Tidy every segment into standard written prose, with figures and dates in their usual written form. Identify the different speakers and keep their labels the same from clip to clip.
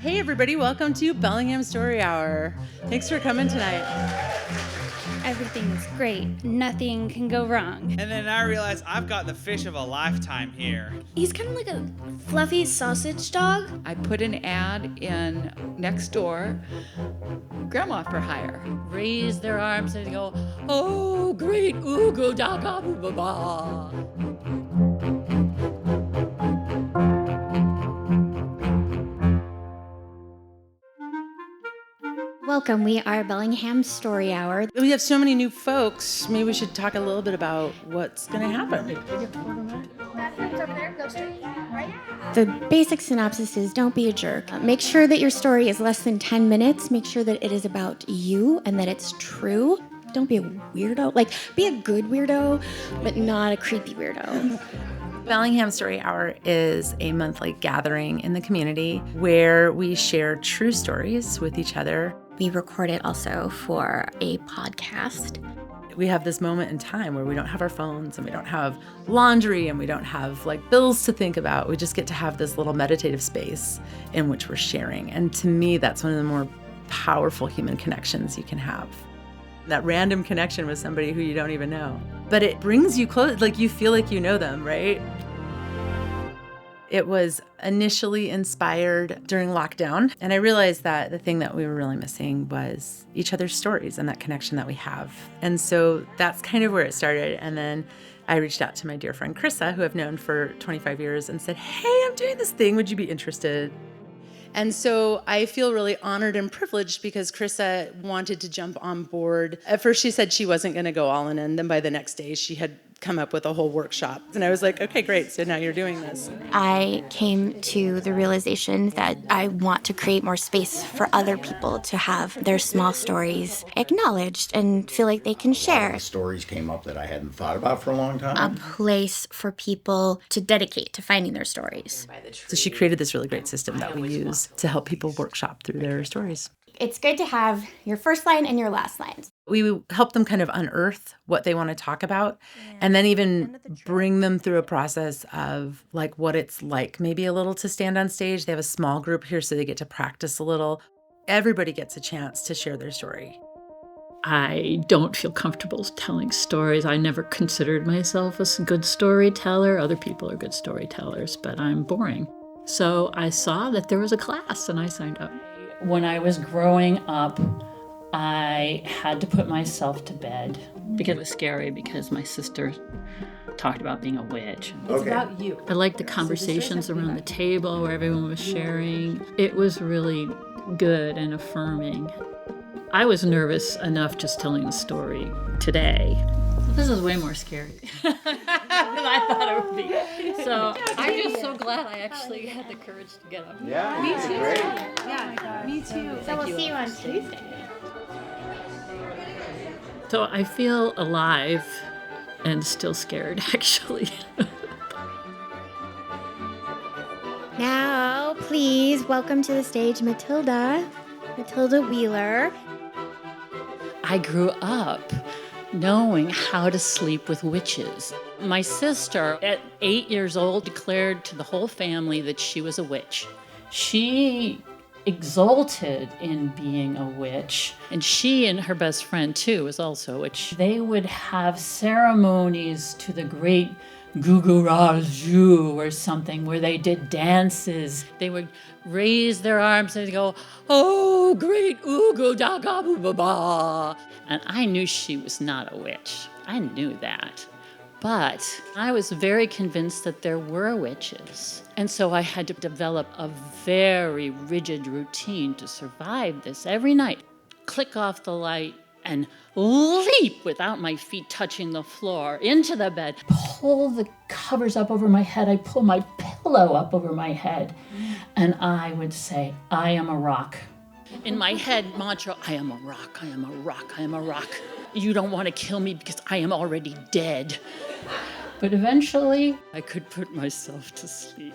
Speaker 1: Hey everybody, welcome to Bellingham Story Hour. Thanks for coming tonight.
Speaker 2: Everything is great. Nothing can go wrong.
Speaker 3: And then I realized I've got the fish of a lifetime here.
Speaker 4: He's kind of like a fluffy sausage dog.
Speaker 5: I put an ad in next door, grandma for hire. Raise their arms and go, oh, great, ooga daga boo ba ba.
Speaker 4: Welcome, we are Bellingham Story Hour.
Speaker 1: We have so many new folks. Maybe we should talk a little bit about what's going to happen.
Speaker 4: The basic synopsis is don't be a jerk. Make sure that your story is less than 10 minutes. Make sure that it is about you and that it's true. Don't be a weirdo. Be a good weirdo, but not a creepy weirdo.
Speaker 6: Bellingham Story Hour is a monthly gathering in the community where we share true stories with each other.
Speaker 4: We record it also for a podcast.
Speaker 6: We have this moment in time where we don't have our phones and we don't have laundry and we don't have bills to think about. We just get to have this little meditative space in which we're sharing. And to me, that's one of the more powerful human connections you can have. That random connection with somebody who you don't even know. But it brings you close, you feel like you know them, right? It was initially inspired during lockdown, and I realized that the thing that we were really missing was each other's stories and that connection that we have. And so that's kind of where it started. And then I reached out to my dear friend Krissa, who I've known for 25 years, and said, hey, I'm doing this thing. Would you be interested?
Speaker 1: And so I feel really honored and privileged because Krissa wanted to jump on board. At first she said she wasn't going to go all in, and then by the next day she had come up with a whole workshop. And I was like, okay, great. So now you're doing this.
Speaker 4: I came to the realization that I want to create more space for other people to have their small stories acknowledged and feel like they can share.
Speaker 7: Stories came up that I hadn't thought about for a long time.
Speaker 4: A place for people to dedicate to finding their stories.
Speaker 6: So she created this really great system that we use to help people workshop through their stories.
Speaker 4: It's good to have your first line and your last lines.
Speaker 6: We help them kind of unearth what they want to talk about and then even bring them through a process of what it's like, maybe a little to stand on stage. They have a small group here so they get to practice a little. Everybody gets a chance to share their story.
Speaker 8: I don't feel comfortable telling stories. I never considered myself a good storyteller. Other people are good storytellers, but I'm boring. So I saw that there was a class and I signed up. When I was growing up, I had to put myself to bed because it was scary because my sister talked about being a witch.
Speaker 6: It's about you.
Speaker 8: I liked the conversations around the table where everyone was sharing. It was really good and affirming. I was nervous enough just telling the story today. This is way more scary than I thought it would be. So I'm just so glad I actually had the courage to get up.
Speaker 7: Yeah,
Speaker 2: Me too.
Speaker 7: great.
Speaker 2: Yeah, me too.
Speaker 4: So we'll see you on Tuesday.
Speaker 8: So I feel alive and still scared, actually.
Speaker 4: Now, please welcome to the stage Matilda Wheeler.
Speaker 8: I grew up knowing how to sleep with witches. My sister, at 8 years old, declared to the whole family that she was a witch. She exulted in being a witch, and she and her best friend, too, was also a witch. They would have ceremonies to the great Guguraju or something where they did dances. They would raise their arms and go, oh, great Ugo Daga Boo Ba Ba. And I knew she was not a witch. I knew that. But I was very convinced that there were witches. And so I had to develop a very rigid routine to survive this every night. Click off the light and leap without my feet touching the floor into the bed. Pull the covers up over my head. I pull my pillow up over my head. And I would say, I am a rock. In my head, mantra, I am a rock, I am a rock, I am a rock. You don't want to kill me because I am already dead. But eventually, I could put myself to sleep.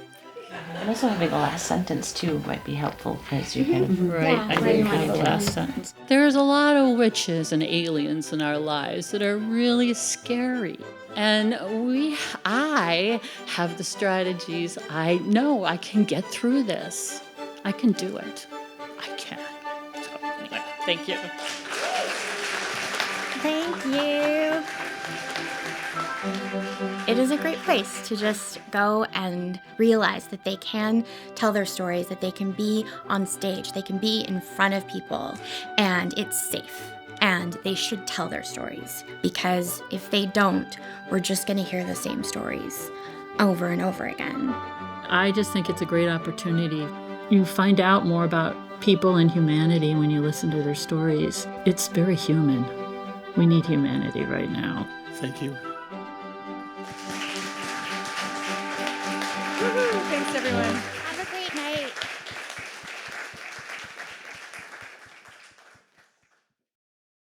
Speaker 9: And also having the last sentence, too, might be helpful because you kind of...
Speaker 8: Right, I didn't have the last sentence. There's a lot of witches and aliens in our lives that are really scary. And I have the strategies. I know I can get through this. I can do it. I can. So anyway, thank you.
Speaker 4: Thank you. It is a great place to just go and realize that they can tell their stories, that they can be on stage, they can be in front of people, and it's safe. And they should tell their stories, because if they don't, we're just going to hear the same stories over and over again.
Speaker 8: I just think it's a great opportunity. You find out more about people and humanity when you listen to their stories. It's very human. We need humanity right now.
Speaker 3: Thank you.
Speaker 1: Woohoo, thanks everyone.